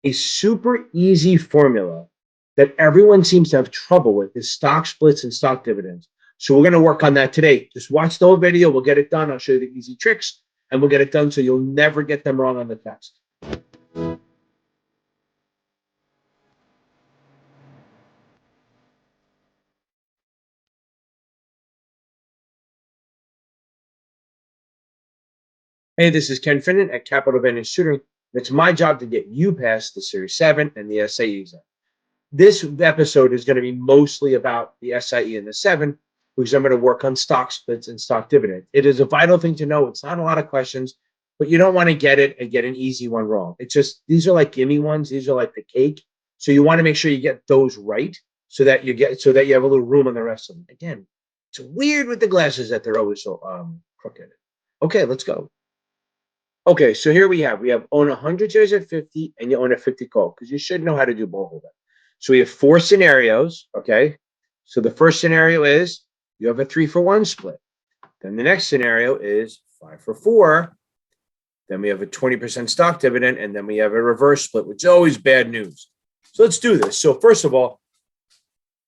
A super easy formula that everyone seems to have trouble with is stock splits and stock dividends. So we're going to work on that today. Just watch the whole video. We'll get it done. I'll show you the easy tricks and we'll get it done so you'll never get them wrong on the test. Hey, this is Ken Finnan at Capital Advantage Tutoring. It's my job to get you past the Series 7 and the SIE exam. This episode is going to be mostly about the SIE and the 7, because I'm going to work on stock splits and stock dividend. It is a vital thing to know. It's not a lot of questions, but you don't want to get it and get an easy one wrong. It's just, these are like gimme ones. These are like the cake. So you want to make sure you get those right so that you have a little room on the rest of them. Again, it's weird with the glasses that they're always so crooked. Okay, let's go. Okay, so here we have own 100 shares at 50 and you own a 50 call, because you should know how to do both of them. So we have 4 scenarios, okay? So the first scenario is you have a 3-for-1 split. Then the next scenario is 5-for-4. Then we have a 20% stock dividend, and then we have a reverse split, which is always bad news. So let's do this. So first of all,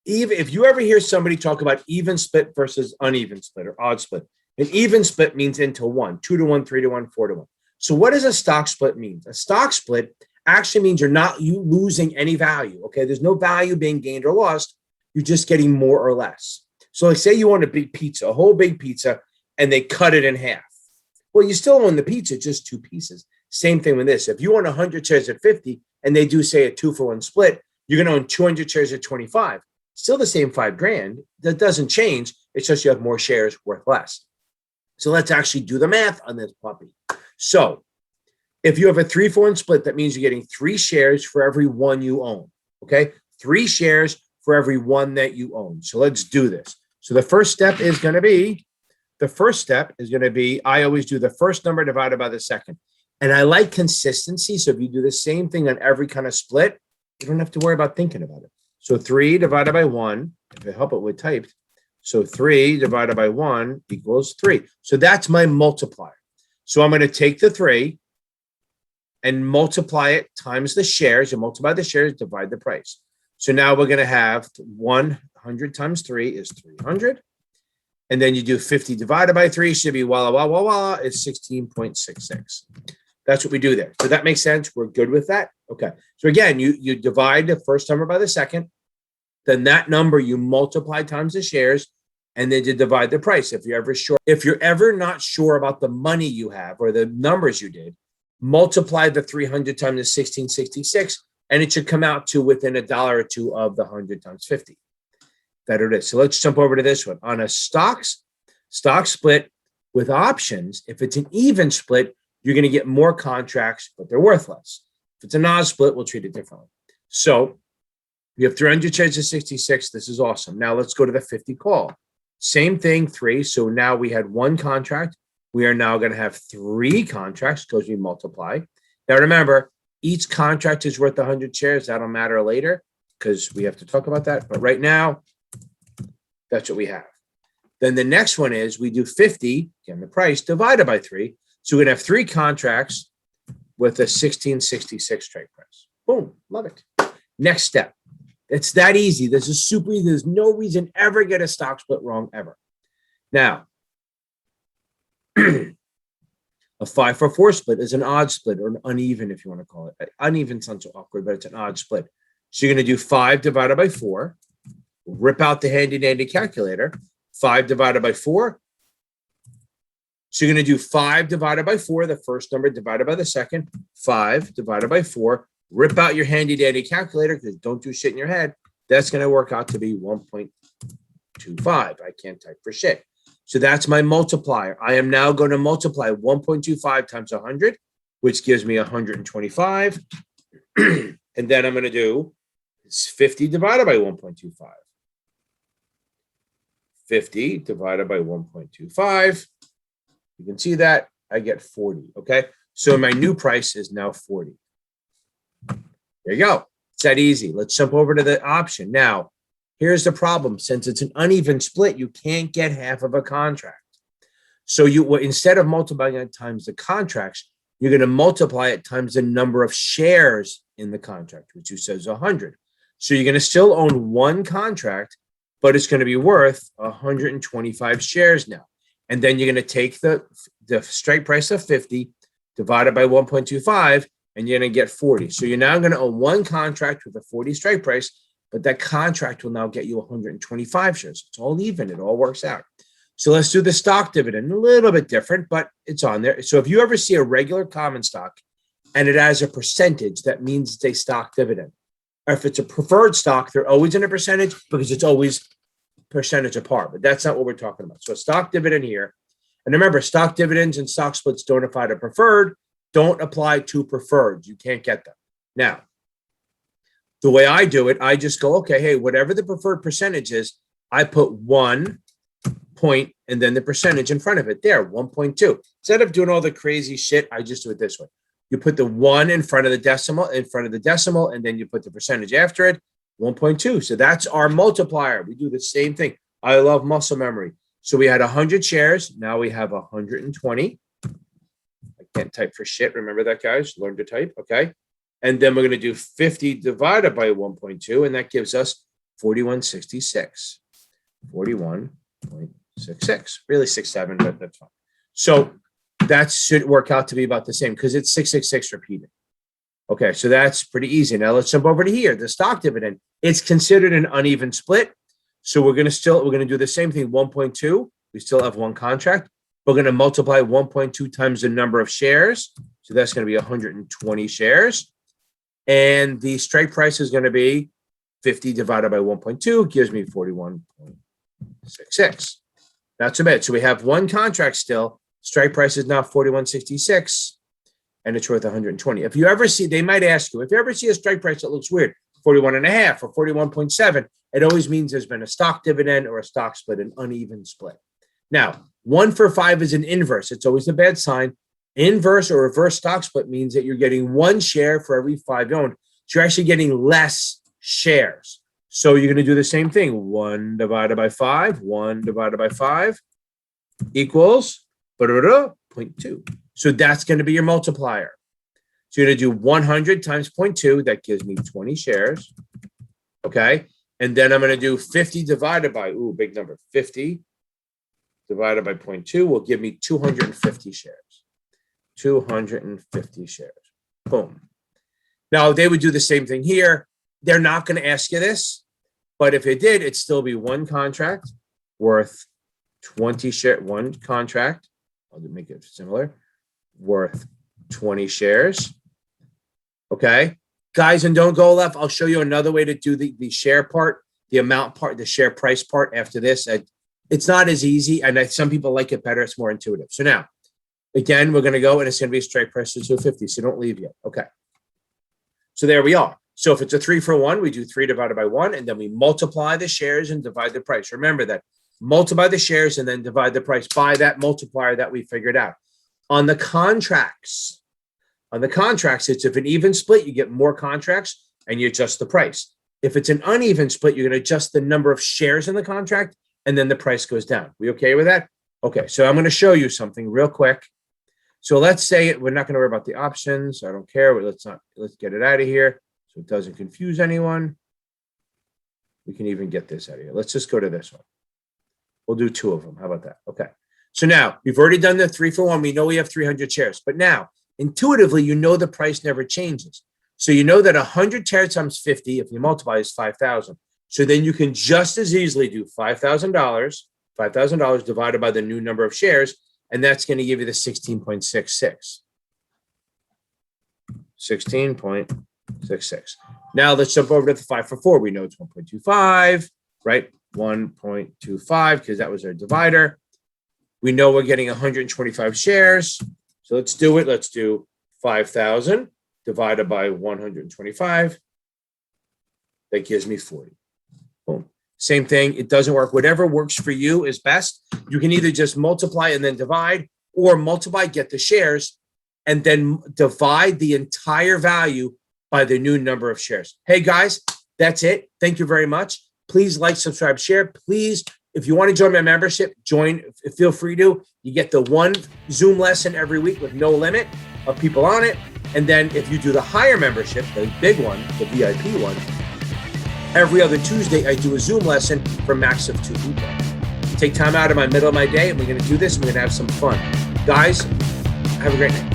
even if you ever hear somebody talk about even split versus uneven split or odd split, an even split means into 1, 2-to-1, 3-to-1, 4-to-1. So what does a stock split mean? A stock split actually means you're not losing any value. Okay, there's no value being gained or lost. You're just getting more or less. So like say you want a big pizza, a whole big pizza, and they cut it in half. Well, you still own the pizza, just 2 pieces. Same thing with this. If you own 100 shares at 50 and they do say a 2-for-1 split, you're going to own 200 shares at 25. Still the same $5,000. That doesn't change. It's just you have more shares worth less. So let's actually do the math on this puppy. So if you have a 3-for-1 split, that means you're getting 3 shares for every 1 you own. Okay, 3 shares for every 1 that you own. So let's do this. So the first step is going to be, I always do the first number divided by the second. And I like consistency. So if you do the same thing on every kind of split, you don't have to worry about thinking about it. So 3 divided by 1, if it help it with typed. So 3 divided by 1 equals 3. So that's my multiplier. So I'm going to take the 3 and multiply it times the shares. You multiply the shares, divide the price. So now we're going to have 100 times 3 is 300. And then you do 50 divided by 3 should be voila, it's 16.66. That's what we do there. So that makes sense. We're good with that. Okay. So again, you divide the first number by the second. Then that number you multiply times the shares, and then you divide the price. If you're ever not sure about the money you have or the numbers you did, multiply the 300 times the 1666, and it should come out to within $1 or $2 of the 100 times 50. That it is. So let's jump over to this one. On a stock split with options, if it's an even split, you're going to get more contracts, but they're worth less. If it's an odd split, we'll treat it differently. So you have 300 shares of 66. This is awesome. Now let's go to the 50 call. Same thing, 3. So now we had 1 contract. We are now going to have 3 contracts because we multiply. Now remember, each contract is worth 100 shares. That'll matter later because we have to talk about that. But right now, that's what we have. Then the next one is we do 50, again, the price divided by 3. So we're going to have 3 contracts with a 1666 strike price. Boom, love it. Next step. It's that easy. This is super easy. There's no reason ever get a stock split wrong ever. Now, a 5-for-4 split is an odd split or an uneven, if you want to call it. Uneven sounds so awkward, but it's an odd split. So you're going to do 5 divided by 4. Rip out the handy dandy calculator. 5 divided by 4. So you're going to do 5 divided by 4, the first number divided by the second. 5 divided by 4. Rip out your handy dandy calculator because don't do shit in your head. That's going to work out to be 1.25. I can't type for shit. So that's my multiplier. I am now going to multiply 1.25 times 100, which gives me 125. And then I'm going to do 50 divided by 1.25. 50 divided by 1.25. You can see that I get 40. Okay. So my new price is now 40. There you go. It's that easy. Let's jump over to the option. Now, here's the problem. Since it's an uneven split, you can't get half of a contract. So instead of multiplying it times the contracts, you're going to multiply it times the number of shares in the contract, which says 100. So you're going to still own one contract, but it's going to be worth 125 shares now. And then you're going to take the strike price of 50 divided by 1.25, and you're going to get 40. So you're now going to own one contract with a 40 strike price, but that contract will now get you 125 shares. It's all even. It all works out. So let's do the stock dividend. A little bit different, but it's on there. So if you ever see a regular common stock and it has a percentage, that means it's a stock dividend. Or if it's a preferred stock, they're always in a percentage because it's always percentage apart. But that's not what we're talking about. So a stock dividend here. And remember, stock dividends and stock splits don't apply to preferred, don't apply to preferreds. You can't get them. Now, the way I do it, I just go, okay, hey, whatever the preferred percentage is, I put 1 point and then the percentage in front of it. There, 1.2. Instead of doing all the crazy shit, I just do it this way. You put the 1 in front of the decimal, and then you put the percentage after it, 1.2. So that's our multiplier. We do the same thing. I love muscle memory. So we had 100 shares. Now we have 120. I can't type for shit. Remember that, guys? Learn to type. Okay. And then we're going to do 50 divided by 1.2, and that gives us 4166. 41.66. Really 67, but that's fine. So that should work out to be about the same because it's 666 repeated. Okay, so that's pretty easy. Now let's jump over to here. The stock dividend. It's considered an uneven split. So we're going to do the same thing. 1.2. We still have one contract. We're going to multiply 1.2 times the number of shares. So that's going to be 120 shares. And the strike price is going to be 50 divided by 1.2 gives me 41.66. Not too bad. So we have one contract still. Strike price is now 41.66, and it's worth 120. If you ever see, they might ask you, if you ever see a strike price that looks weird, 41.5 or 41.7, it always means there's been a stock dividend or a stock split, an uneven split. Now, 1 for 5 is an inverse. It's always a bad sign. Inverse or reverse stock split means that you're getting 1 share for every 5 you own. So you're actually getting less shares. So you're going to do the same thing. 1 divided by 5, 1 divided by 5 equals 0.2. So that's going to be your multiplier. So you're going to do 100 times 0.2. That gives me 20 shares. Okay. And then I'm going to do 50 divided by, big number, 50 divided by 0.2 will give me 250 shares. 250 shares. Boom. Now they would do the same thing here. They're not going to ask you this, but if it did, it'd still be one contract worth 20 share, one contract. I'll make it similar, worth 20 shares. Okay, guys, and don't go left. I'll show you another way to do the share part, the amount part, the share price part after this. It's not as easy, and some people like it better. It's more intuitive. So now, again, we're going to go, and it's going to be a strike price of 250. So don't leave yet. Okay. So there we are. So if it's a 3 for 1, we do 3 divided by 1, and then we multiply the shares and divide the price. Remember that. Multiply the shares and then divide the price by that multiplier that we figured out. On the contracts, it's if an even split, you get more contracts and you adjust the price. If it's an uneven split, you're going to adjust the number of shares in the contract and then the price goes down. We okay with that? Okay, so I'm going to show you something real quick. So let's say we're not going to worry about the options. I don't care. Let's get it out of here so it doesn't confuse anyone. We can even get this out of here. Let's just go to this one. We'll do 2 of them. How about that? Okay. So now we've already done the 3 for 1. We know we have 300 shares, but now intuitively, you know the price never changes. So you know that 100 shares times 50, if you multiply, is 5,000. So then you can just as easily do $5,000 divided by the new number of shares, and that's going to give you the 16.66. 16.66. Now let's jump over to the 5 for 4. We know it's 1.25, right? 1.25 because that was our divider. We know we're getting 125 shares. So let's do it. Let's do 5,000 divided by 125. That gives me 40. Boom. Same thing. It doesn't work. Whatever works for you is best. You can either just multiply and then divide, or multiply, get the shares, and then divide the entire value by the new number of shares. Hey, guys, that's it. Thank you very much. Please like, subscribe, share. Please, if you want to join my membership, join. Feel free to. You get the 1 Zoom lesson every week with no limit. of people on it. And then if you do the higher membership, the big one, the VIP one, every other Tuesday, I do a Zoom lesson for max of 2 people. Take time out of my middle of my day, and we're going to do this, and we're going to have some fun. Guys, have a great night.